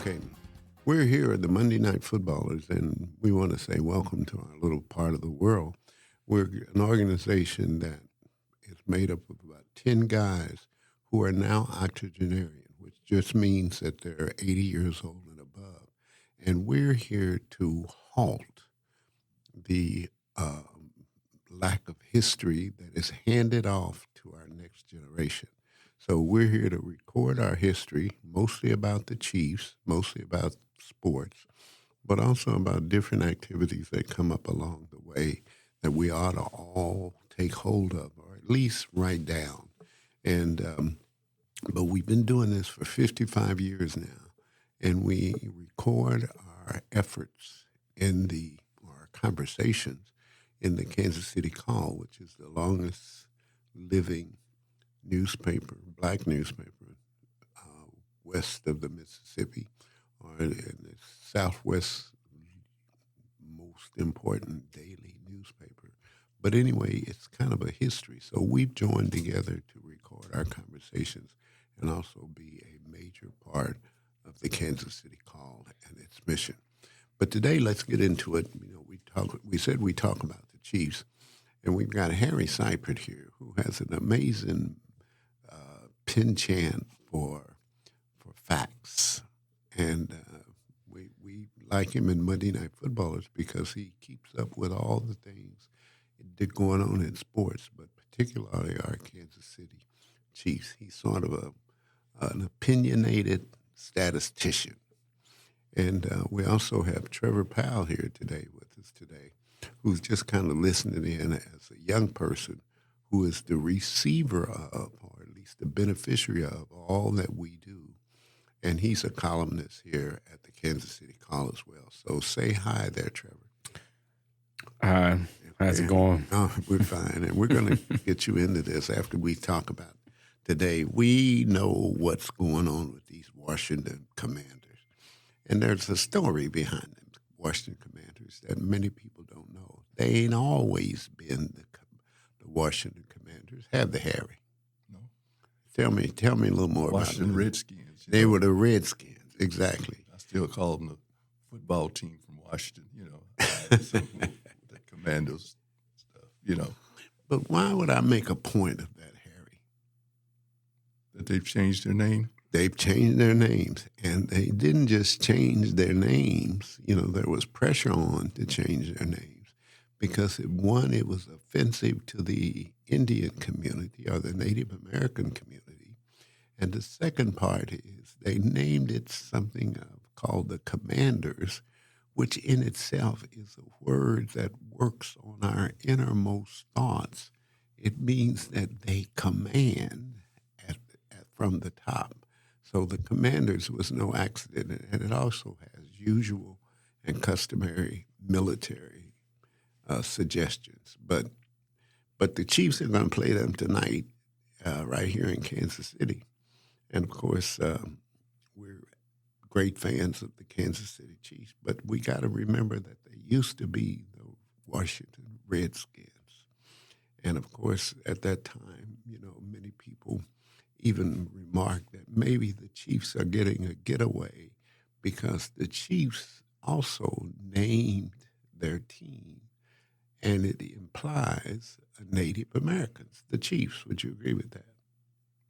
Okay, we're here at the Monday Night Footballers, and we want to say welcome to our little part of the world. We're an organization that is made up of about 10 guys who are now octogenarian, which just means that they're 80 years old and above. And we're here to halt the lack of history that is handed off to our next generation. So we're here to record our history, mostly about the Chiefs, mostly about sports, but also about different activities that come up along the way that we ought to all take hold of, or at least write down. And but we've been doing this for 55 years now, and we record our efforts our conversations in the Kansas City Call, which is the longest living newspaper, black newspaper, west of the Mississippi, or in the Southwest most important daily newspaper. But anyway, it's kind of a history. So we've joined together to record our conversations and also be a major part of the Kansas City Call and its mission. But today, let's get into it. You know, we said we talk about the Chiefs, and we've got Harry Seipert here, who has an amazing penchant for facts, and we like him in Monday Night Footballers because he keeps up with all the things that are going on in sports, but particularly our Kansas City Chiefs. He's sort of an opinionated statistician. And we also have Trevor Powell here with us today, who's just kind of listening in as a young person who is the receiver of, or at least the beneficiary of, all that we do. And he's a columnist here at the Kansas City Call as well. So say hi there, Trevor. Hi. How's it going? Oh, we're fine. And we're going to get you into this after we talk about today. We know what's going on with these Washington Commanders. And there's a story behind them, Washington Commanders, that many people don't know. They ain't always been the Washington Commanders, have they, Harry? No. Tell me a little more Washington about them. Redskins. They were the Redskins, exactly. I still call them the football team from Washington, so the Commandos stuff, But why would I make a point of that, Harry? That they've changed their name? They've changed their names, and they didn't just change their names. There was pressure on to change their names because, it was offensive to the Indian community or the Native American community. And the second part is they named it something called the Commanders, which in itself is a word that works on our innermost thoughts. It means that they command from the top. So the Commanders was no accident, and it also has usual and customary military suggestions. But the Chiefs are going to play them tonight right here in Kansas City. And, of course, we're great fans of the Kansas City Chiefs, but we got to remember that they used to be the Washington Redskins. And, of course, at that time, many people even remarked that maybe the Chiefs are getting a getaway because the Chiefs also named their team, and it implies Native Americans, the Chiefs. Would you agree with that?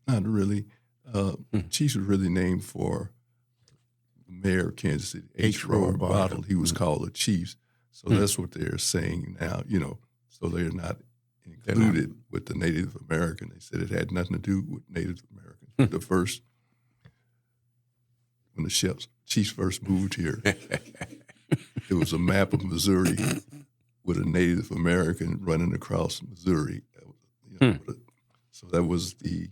Not really. Chiefs was really named for the mayor of Kansas City, H. Rod Bottle. He was called the Chiefs. So that's what they're saying now, so they're not included with the Native American. They said it had nothing to do with Native Americans. When the Chiefs first moved here, there was a map of Missouri with a Native American running across Missouri. So that was the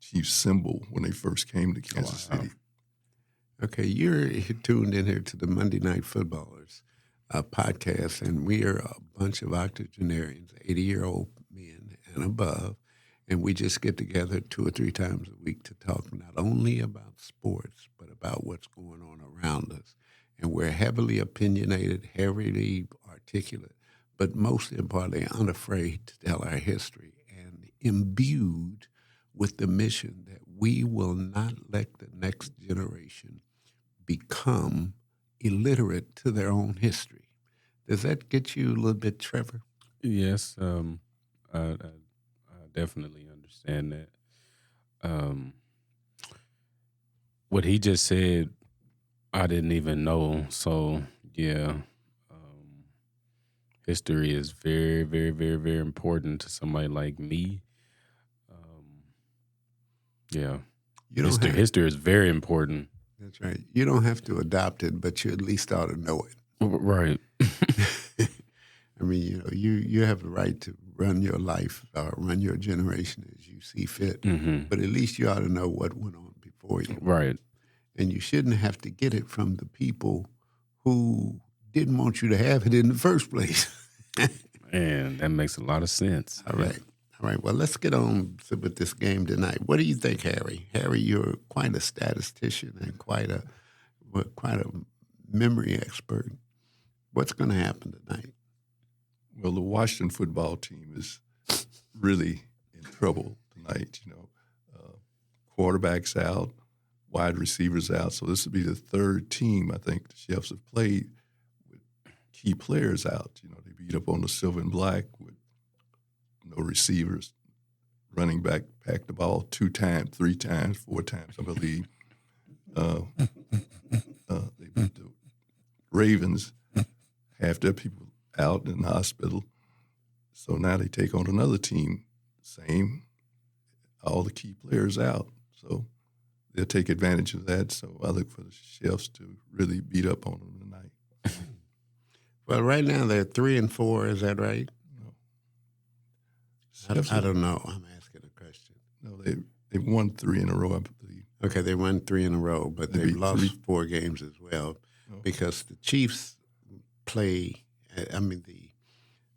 Chiefs symbol when they first came to Kansas City. Okay, you're tuned in here to the Monday Night Footballers podcast, and we are a bunch of octogenarians, 80-year-old men and above, and we just get together 2 or 3 times a week to talk not only about sports, but about what's going on around us. And we're heavily opinionated, heavily articulate, but most importantly, unafraid to tell our history and imbued with the mission that we will not let the next generation become illiterate to their own history. Does that get you a little bit, Trevor? Yes, I definitely understand that. What he just said, I didn't even know. So yeah, history is very, very, very, very important to somebody like me. Yeah, You don't have, history is very important. that's right. You don't have to adopt it, but you at least ought to know it. Right. I mean, you have the right to run your life or run your generation as you see fit, but at least you ought to know what went on before you. Right. And you shouldn't have to get it from the people who didn't want you to have it in the first place. And that makes a lot of sense. All right. All right. Well, let's get on with this game tonight. What do you think, Harry? Harry, you're quite a statistician and quite a memory expert. What's going to happen tonight? Well, the Washington football team is really in trouble tonight. Quarterbacks out, wide receivers out. So this will be the third team I think the Chefs have played with key players out. They beat up on the silver and black with no receivers. Running back packed the ball 2 times, 3 times, 4 times, I believe. They beat the Ravens, half their people out in the hospital. So now they take on another team, same, all the key players out. So they'll take advantage of that. So I look for the Chefs to really beat up on them tonight. Well, right now they're 3-4. Is that right? No. I don't know. I'm asking a question. No, they won 3 in a row, I believe. Okay, they won 3 in a row, but they've lost 4 games as well because the Chiefs play. I mean,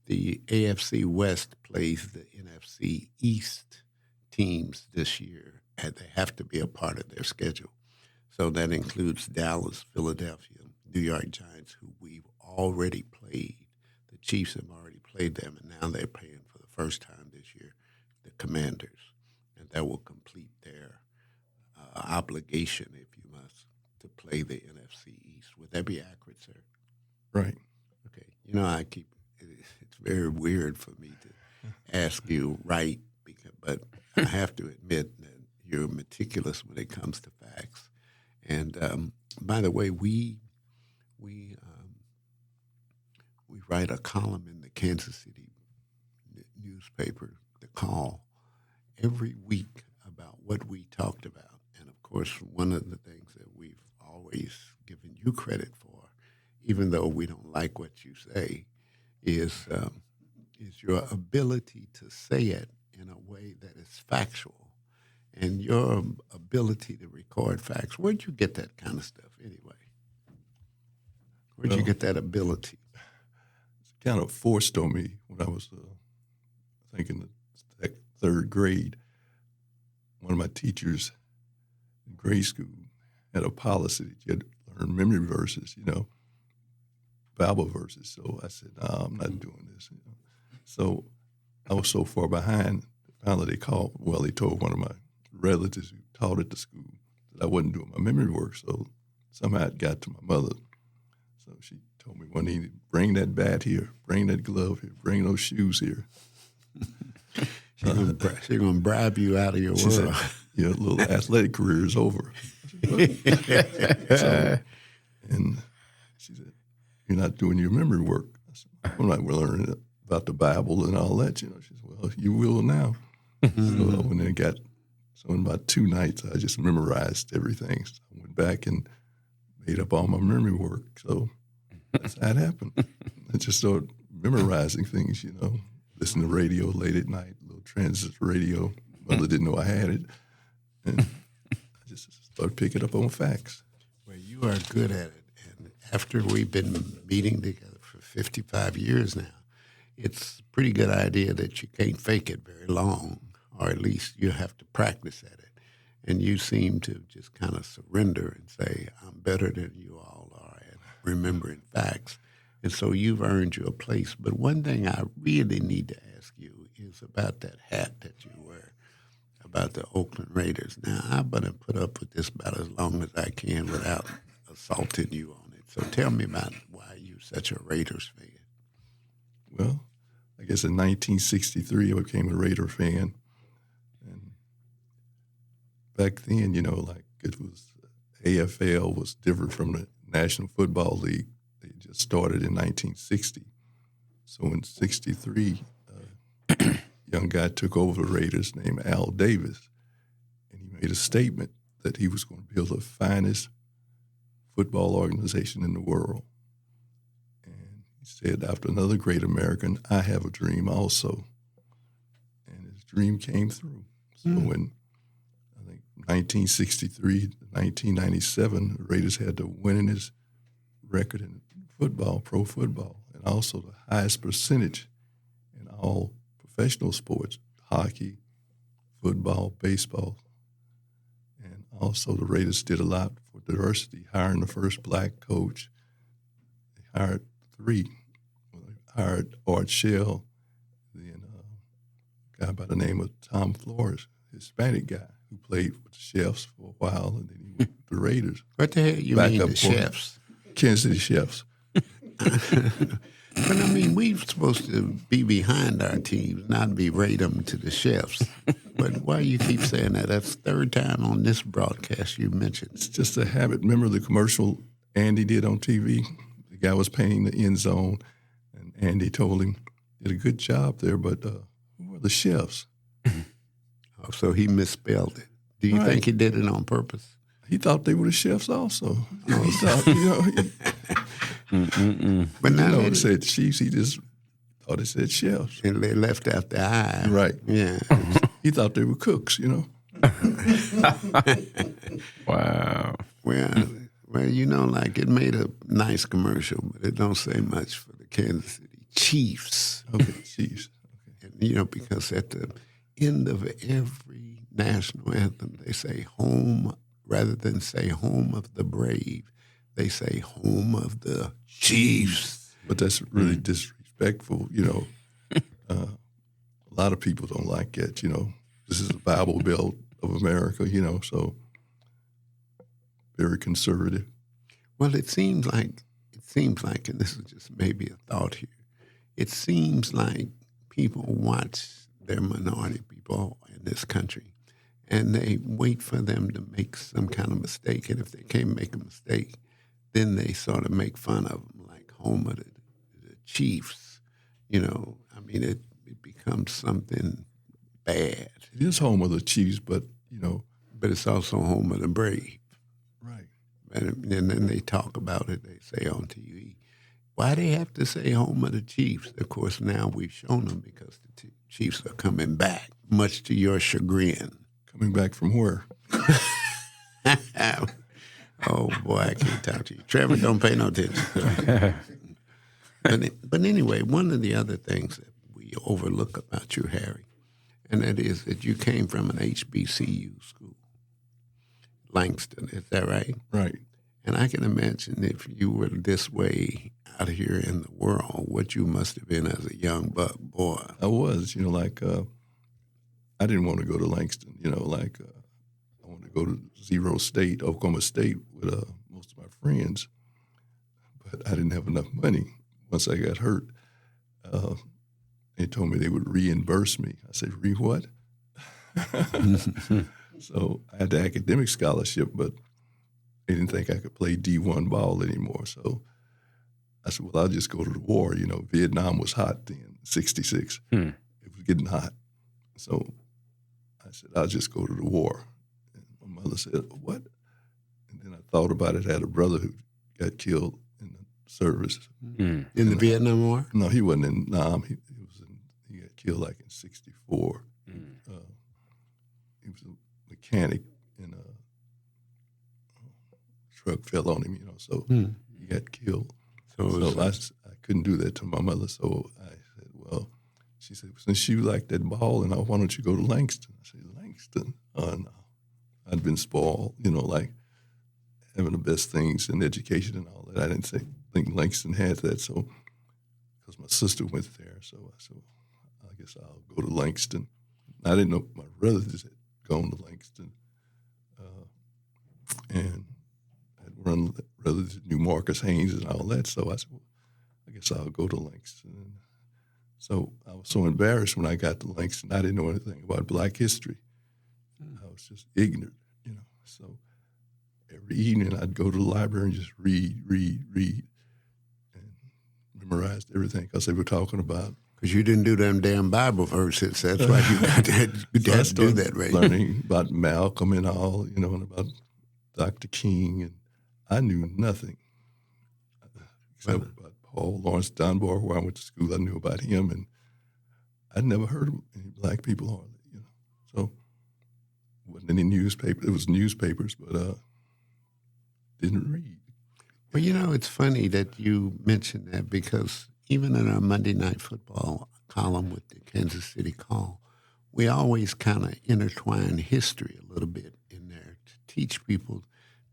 the AFC West plays the NFC East teams this year, and they have to be a part of their schedule. So that includes Dallas, Philadelphia, New York Giants, who we've already played. The Chiefs have already played them, and now they're playing for the first time this year the Commanders, and that will complete their obligation, if you must, to play the NFC East. Would that be accurate, sir? Right. Okay. It's very weird for me to ask you right, but I have to admit that you're meticulous when it comes to facts. And by the way, we write a column in the Kansas City newspaper, The Call, every week about what we talked about. And of course, one of the things that we've always given you credit for, even though we don't like what you say, is your ability to say it in a way that is factual, and your ability to record facts. Where'd you get that kind of stuff anyway? Where'd you get that ability? It's kind of forced on me when I was, I think, in the 3rd grade. One of my teachers in grade school had a policy that you had to learn memory verses, Bible verses. So I said, no, I'm not doing this. So I was so far behind, finally they told one of my relatives who taught at the school that I wasn't doing my memory work. So somehow it got to my mother. So she told me one evening, bring that bat here, bring that glove here, bring those shoes here. She's going to bribe you out of your She world. said, your little athletic career is over. And she said, you're not doing your memory work. I said, I'm not learning about the Bible and all that. She said, well, you will now. So I went in and in about 2 nights, I just memorized everything. So I went back and made up all my memory work. So that's how it happened. I just started memorizing things, listen to radio late at night, little transistor radio. Mother didn't know I had it. And I just started picking up on facts. Well, you are good at it. And after we've been meeting together for 55 years now, it's a pretty good idea that you can't fake it very long, or at least you have to practice at it. And you seem to just kind of surrender and say, I'm better than you all are at remembering facts. And so you've earned your place. But one thing I really need to ask you is about that hat that you wear, about the Oakland Raiders. Now, I'm going to put up with this about as long as I can without a assaulted you on it. So tell me about why you're such a Raiders fan. Well, I guess in 1963 I became a Raider fan, and back then, like it was AFL was different from the National Football League. They just started in 1960. So in '63, a young guy took over the Raiders named Al Davis, and he made a statement that he was going to build the finest football organization in the world. And he said, after another great American, I have a dream also. And his dream came through. So in, I think, 1963 to 1997, the Raiders had the winningest record in football, pro football, and also the highest percentage in all professional sports, hockey, football, baseball. And also the Raiders did a lot for diversity, hiring the first black coach. They hired 3. They hired Art Shell, then a guy by the name of Tom Flores, Hispanic guy who played with the Chefs for a while, and then he went with the Raiders. What the hell you Back mean up the for Chefs? Kansas City Chefs. But I mean, we're supposed to be behind our teams, not berate them to the Chefs. But why you keep saying that? That's the third time on this broadcast you mentioned. It's just a habit. Remember the commercial Andy did on TV? The guy was painting the end zone, and Andy told him, did a good job there, but who are the chefs? Oh, so he misspelled it. Do you think he did it on purpose? He thought they were the chefs also. He thought, But now it said Chiefs. He just thought it said chefs. and they left out the I. Right. Yeah. He thought they were cooks, Wow. Well, like it made a nice commercial, but it don't say much for the Kansas City Chiefs. Okay, Chiefs. Okay. And, because at the end of every national anthem, they say home, rather than say home of the brave, they say home of the Chiefs. But that's really disrespectful, A lot of people don't like it, This is the Bible Belt of America, so very conservative. Well, it seems like, and this is just maybe a thought here, it seems like people watch their minority people in this country and they wait for them to make some kind of mistake. And if they can't make a mistake, then they sort of make fun of them, like home of the Chiefs. It becomes something bad. It is home of the Chiefs, but, But it's also home of the brave. Right. And then they talk about it, they say on TV. Why they have to say home of the Chiefs? Of course, now we've shown them because the Chiefs are coming back, much to your chagrin. Coming back from where? Oh, boy, I can't talk to you. Trevor, don't pay no attention. But anyway, one of the other things that we overlook about you, Harry, and that is that you came from an HBCU school, Langston, is that right? Right. And I can imagine if you were this way out here in the world, what you must have been as a young buck boy. I was, I didn't want to go to Langston, I wanted to go to Oklahoma State with most of my friends, but I didn't have enough money. Once I got hurt, they told me they would reimburse me. I said, what? So I had the academic scholarship, but they didn't think I could play D1 ball anymore. So I said, well, I'll just go to the war. Vietnam was hot then, 1966. It was getting hot. So I said, I'll just go to the war. And my mother said, what? And then I thought about it. I had a brother who got killed in the service. In the Vietnam War? No, he wasn't in Nam. He got killed like in 1964. He was a mechanic, and a truck fell on him, so he got killed. So I couldn't do that to my mother. So I said, well, she said, since you like that ball, and why don't you go to Langston? I said, Langston? Oh, no. I'd been spoiled, like having the best things in education and all that. I didn't think Langston had that. So, because my sister went there, so I said, well, I guess I'll go to Langston. I didn't know my relatives had gone to Langston, and I'd brothers knew Marcus Haynes and all that. So I said, well, I guess I'll go to Links. And so I was so embarrassed when I got to Links, and I didn't know anything about Black history. I was just ignorant, So every evening I'd go to the library and just read, and memorized everything because they were talking about. Because you didn't do them damn Bible verses. That's why you got that. You had to do that, right? Learning about Malcolm and all, and about Dr. King, and I knew nothing except about Paul Lawrence Dunbar, where I went to school. I knew about him, and I'd never heard of any Black people hardly, So wasn't any newspaper. It was newspapers, but didn't read. Well, it's funny that you mentioned that because even in our Monday Night Football column with the Kansas City Call, we always kind of intertwine history a little bit in there to teach people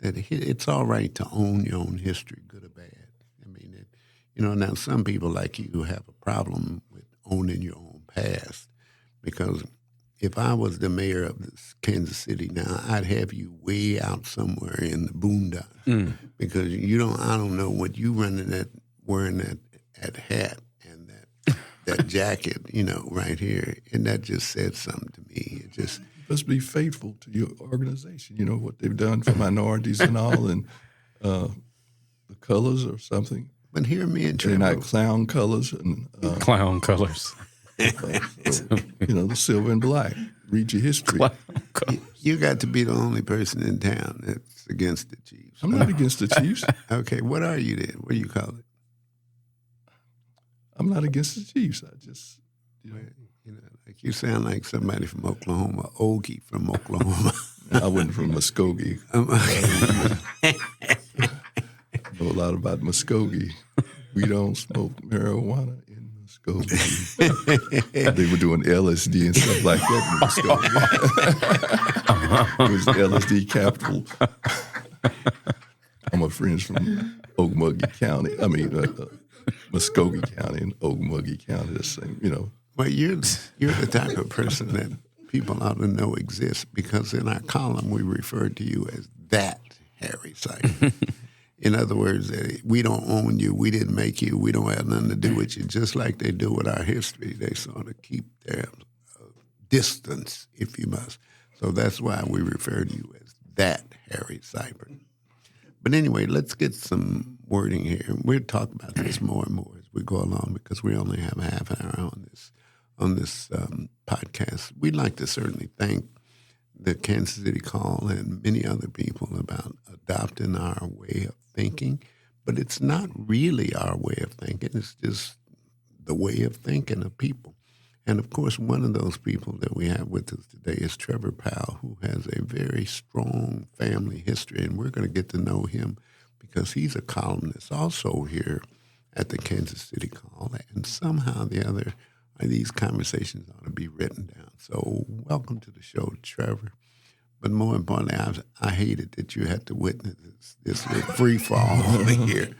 that it's all right to own your own history, good or bad. I mean, now some people like you have a problem with owning your own past because if I was the mayor of this Kansas City now, I'd have you way out somewhere in the boondocks because I don't know what you wearing that hat and that jacket, right here, and that just said something to me. It just must be faithful to your organization. What they've done for minorities and all, and the colors or something. But hear me and Trevor. They're not clown colors and clown colors. The silver and black. Read your history. You got to be the only person in town that's against the Chiefs. I'm not against the Chiefs. Okay, what are you then? What do you call it? I'm not against the Chiefs. I just, like you sound like somebody from Oklahoma, Ogie from Oklahoma. I wasn't from Muskogee. Know a lot about Muskogee. We don't smoke marijuana in Muskogee. They were doing LSD and stuff like that in Muskogee. It was the LSD capital. I'm a friend from Okmulgee County. Muskogee County and Okmulgee County, the same, Well, you're the type of person that people ought to know exists because in our column we refer to you as that Harry Cypher. In other words, we don't own you, we didn't make you, we don't have nothing to do with you, just like they do with our history. They sort of keep their distance, if you must. So that's why we refer to you as that Harry Cypher. But anyway, let's get some wording here. We'll talk about this more and more as we go along because we only have a half an hour on this podcast. We'd like to certainly thank the Kansas City Call and many other people about adopting our way of thinking. But it's not really our way of thinking. It's just the way of thinking of people. And, of course, one of those people that we have with us today is Trevor Powell, who has a very strong family history. And we're going to get to know him because he's a columnist also here at the Kansas City Call. And somehow or the other, these conversations ought to be written down. So welcome to the show, Trevor. But more importantly, I hated that you had to witness this free fall over here.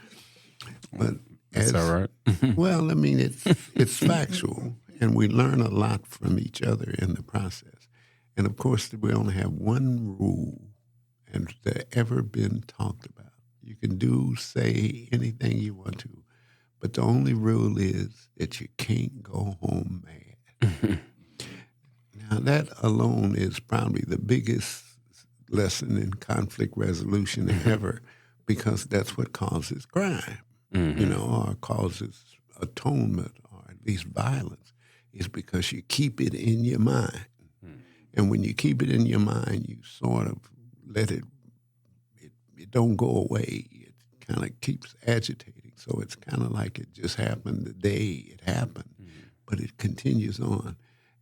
But That's all right. Well, I mean, it's factual, and we learn a lot from each other in the process. And, of course, we only have one rule, and it's ever been talked about. You can say anything you want to, but the only rule is that you can't go home mad. Now, that alone is probably the biggest lesson in conflict resolution ever because that's what causes crime, or causes atonement or at least violence, is because you keep it in your mind. And when you keep it in your mind, you sort of let it don't go away. It kind of keeps agitating. So it's kind of like it just happened the day it happened, but it continues on.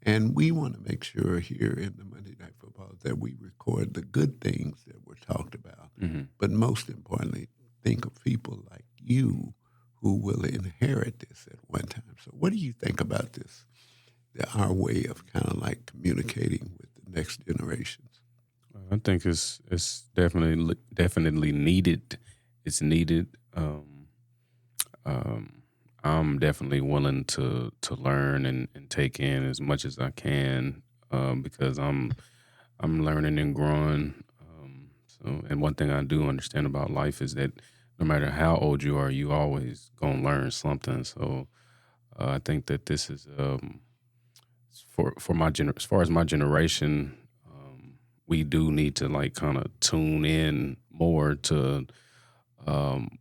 And we want to make sure here in the Monday Night Football that we record the good things that were talked about. But most importantly, think of people like you who will inherit this at one time. So what do you think about this, our way of kind of like communicating with the next generations? I think it's definitely needed. It's needed. I'm definitely willing to learn and take in as much as I can because I'm learning and growing. And one thing I do understand about life is that no matter how old you are, you always gonna learn something. So I think that this is for as far as my generation, we do need to like kind of tune in more to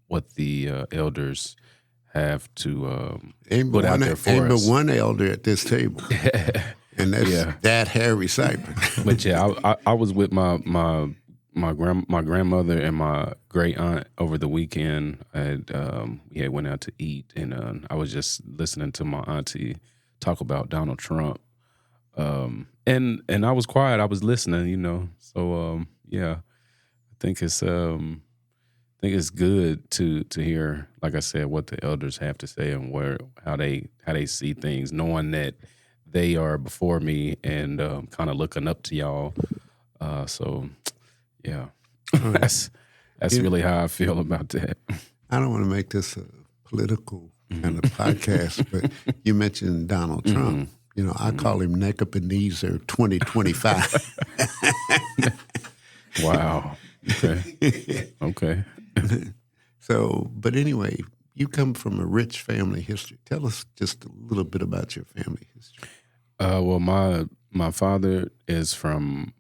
what the elders have to put out there for ain't but us. one elder at this table, and that's Yeah. that Harry Cypress. But yeah, I was with my grandmother and my great aunt over the weekend. We had went out to eat, and I was just listening to my auntie talk about Donald Trump. And I was quiet. I was listening, you know. So yeah, I think it's good to hear, like I said, what the elders have to say and how they see things, knowing that they are before me and kind of looking up to y'all. So yeah, that's really how I feel about that. I don't want to make this a political kind of podcast, but you mentioned Donald Trump. You know, I call him Nebuchadnezzar 2025. Wow. Okay. So, but anyway, you come from a rich family history. Tell us just a little bit about your family history. Well, my father is from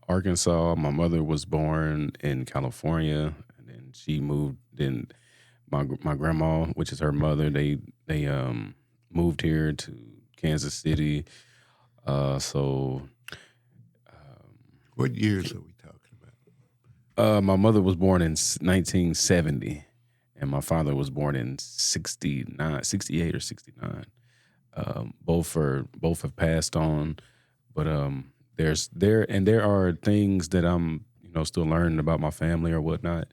Arkansas. My mother was born in California, and then she moved. Then my grandma, which is her mother, they moved here to Kansas City. What years are we talking about? My mother was born in 1970, and my father was born in 68 or 69. Both have passed on, but there are things that I'm still learning about my family or whatnot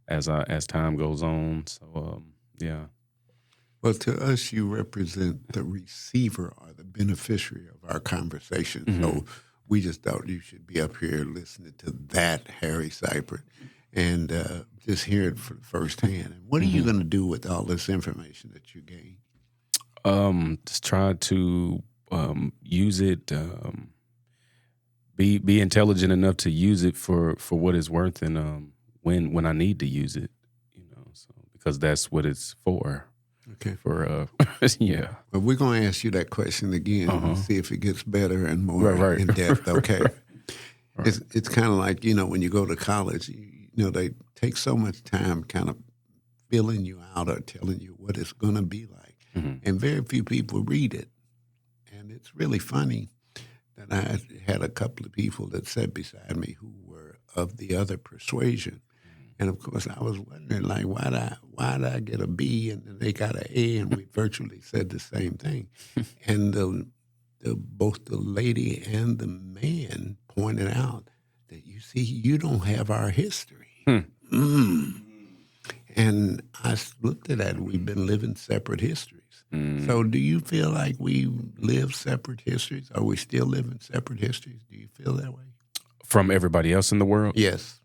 as time goes on. So yeah. Well, to us, you represent the receiver or the beneficiary of our conversation. Mm-hmm. So we just thought you should be up here listening to that Harry Cypress and just hear it firsthand. And what are you going to do with all this information that you gain? Just try to use it. Be intelligent enough to use it for what it's worth, and when I need to use it, so because that's what it's for. Okay. For yeah. Well, we're going to ask you that question again and see if it gets better and more Right. in depth. Okay. Right. It's kind of like, when you go to college, they take so much time kind of filling you out or telling you what it's going to be like. Mm-hmm. And very few people read it. And it's really funny that I had a couple of people that sat beside me who were of the other persuasion. And of course, I was wondering, like, why'd I get a B and then they got an A, and we virtually said the same thing. And both the lady and the man pointed out that, you see, you don't have our history. And I looked at that. We've been living separate histories. So do you feel like we live separate histories? Are we still living separate histories? Do you feel that way? From everybody else in the world? Yes.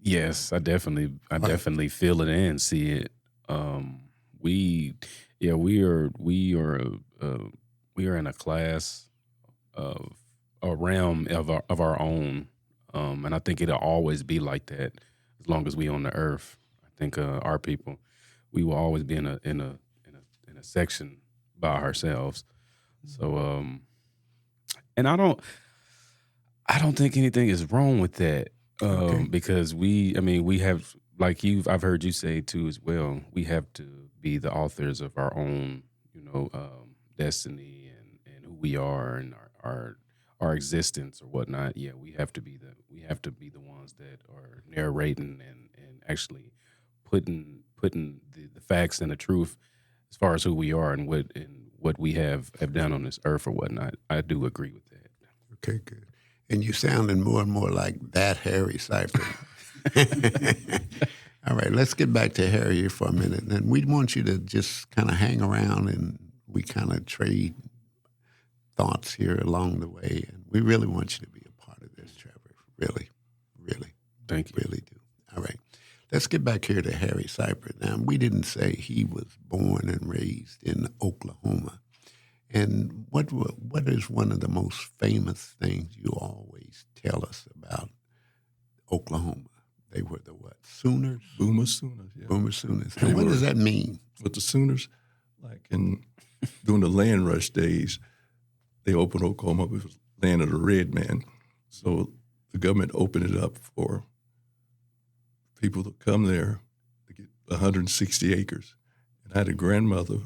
Yes, I definitely feel it and see it. We are in a class of a realm of our own, and I think it'll always be like that as long as we on the earth. I think our people, we will always be in a section by ourselves. So, and I don't think anything is wrong with that. Because we have, like I've heard you say too as well, we have to be the authors of our own, destiny and who we are and our existence or whatnot. Yeah, we have to be the ones that are narrating and actually putting the facts and the truth as far as who we are and what we have done on this earth or whatnot. I do agree with that. Okay, good. And you sounding more and more like that Harry Cypress. All right, let's get back to Harry here for a minute. And we want you to just kind of hang around and we kind of trade thoughts here along the way. And we really want you to be a part of this, Trevor. Really, really. Thank you. Really do. All right. Let's get back here to Harry Cypress. Now, we didn't say he was born and raised in Oklahoma. And what is one of the most famous things you always tell us about Oklahoma They were the what? Sooners? Boomer Sooners, yeah. Boomer Sooners. And what does that mean? With the Sooners, like during the land rush days, they opened Oklahoma up. It was land of the red man. So the government opened it up for people to come there to get 160 acres. And I had a grandmother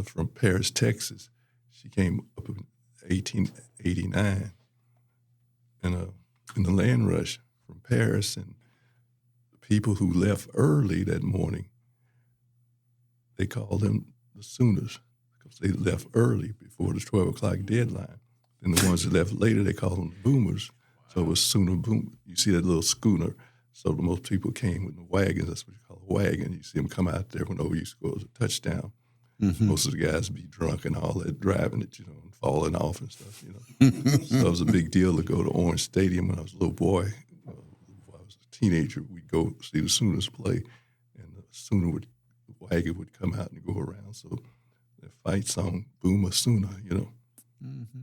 from Paris, Texas. She came up in 1889 and in the land rush from Paris, and the people who left early that morning, they called them the Sooners because they left early before the 12 o'clock deadline. And the ones that left later, they called them the Boomers. So it was Sooner Boom. You see that little schooner. So the most people came with the wagons. That's what you call a wagon. You see them come out there whenever you score a touchdown. Mm-hmm. Most of the guys be drunk and all that, driving it, and falling off and stuff, So it was a big deal to go to Orange Stadium when I was a little boy. When I was a teenager, we'd go see the Sooners play, and the wagon would come out and go around. So the fight song, Boomer Sooner, Mm-hmm.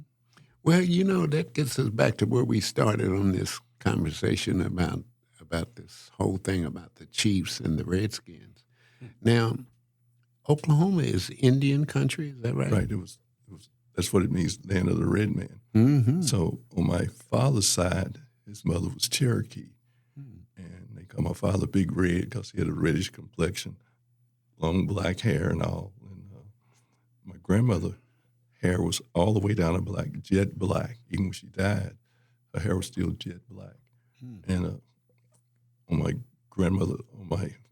Well, that gets us back to where we started on this conversation about this whole thing about the Chiefs and the Redskins. Now, Oklahoma is Indian country, is that right? Right. It was. That's what it means, land of the red man. Mm-hmm. So on my father's side, his mother was Cherokee, and they call my father Big Red because he had a reddish complexion, long black hair and all. And my grandmother hair was all the way down to black, jet black. Even when she died, her hair was still jet black. And on my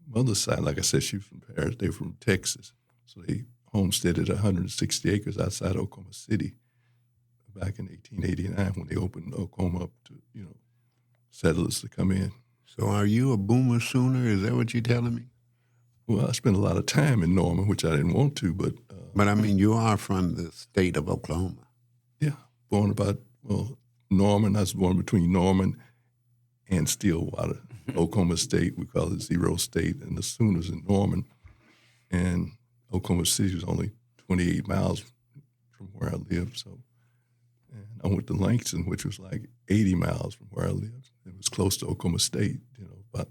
mother's side, like I said, she was from Paris. They were from Texas. So they homesteaded 160 acres outside Oklahoma City back in 1889 when they opened Oklahoma up to, settlers to come in. So are you a Boomer Sooner? Is that what you're telling me? Well, I spent a lot of time in Norman, which I didn't want to, but... But, I mean, you are from the state of Oklahoma. Yeah, Norman. I was born between Norman and Stillwater. Oklahoma State, we call it Zero State, and the Sooners in Norman. And Oklahoma City was only 28 miles from where I lived. So, and I went to Langston, which was like 80 miles from where I lived. It was close to Oklahoma State, about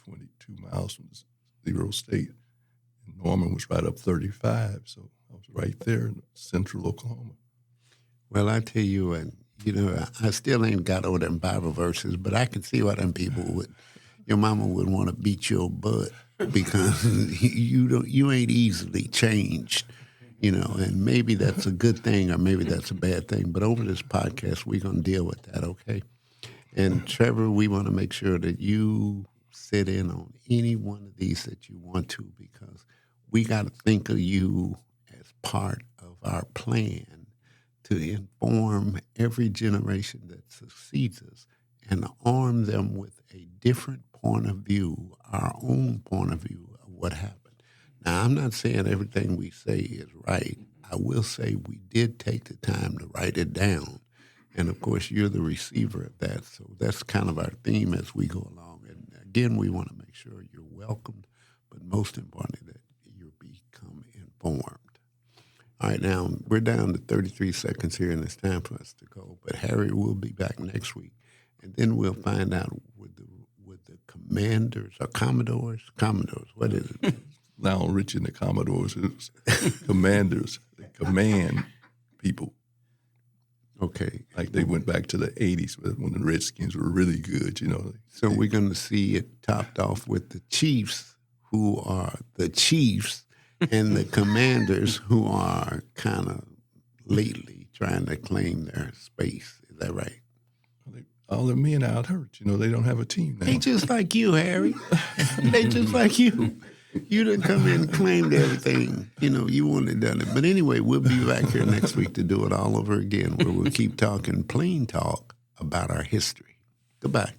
22 miles from Zero State. And Norman was right up 35, so I was right there in central Oklahoma. Well, I tell you what, I still ain't got all them Bible verses, but I can see why them people your mama would want to beat your butt because you ain't easily changed, and maybe that's a good thing or maybe that's a bad thing. But over this podcast, we're going to deal with that, okay? And Trevor, we want to make sure that you sit in on any one of these that you want to, because we got to think of you as part of our plan to inform every generation that succeeds us and arm them with a different point of view, our own point of view of what happened. Now, I'm not saying everything we say is right. I will say we did take the time to write it down. And, of course, you're the receiver of that. So that's kind of our theme as we go along. And, again, we want to make sure you're welcomed, but most importantly, that you become informed. All right, now we're down to 33 seconds here, and it's time for us to go. But Harry will be back next week, and then we'll find out with the Commanders or Commodores. What is it? Lionel Richie and the Commodores. It's Commanders. They command people. Okay, like they went back to the 80s when the Redskins were really good. So we're going to see it topped off with the Chiefs, who are the Chiefs. And the Commanders, who are kind of lately trying to claim their space. Is that right? All the men out hurt. They don't have a team now. They just like you, Harry. They just like you. You done come in and claimed everything. You wouldn't have done it. But anyway, we'll be back here next week to do it all over again, where we'll keep talking plain talk about our history. Goodbye.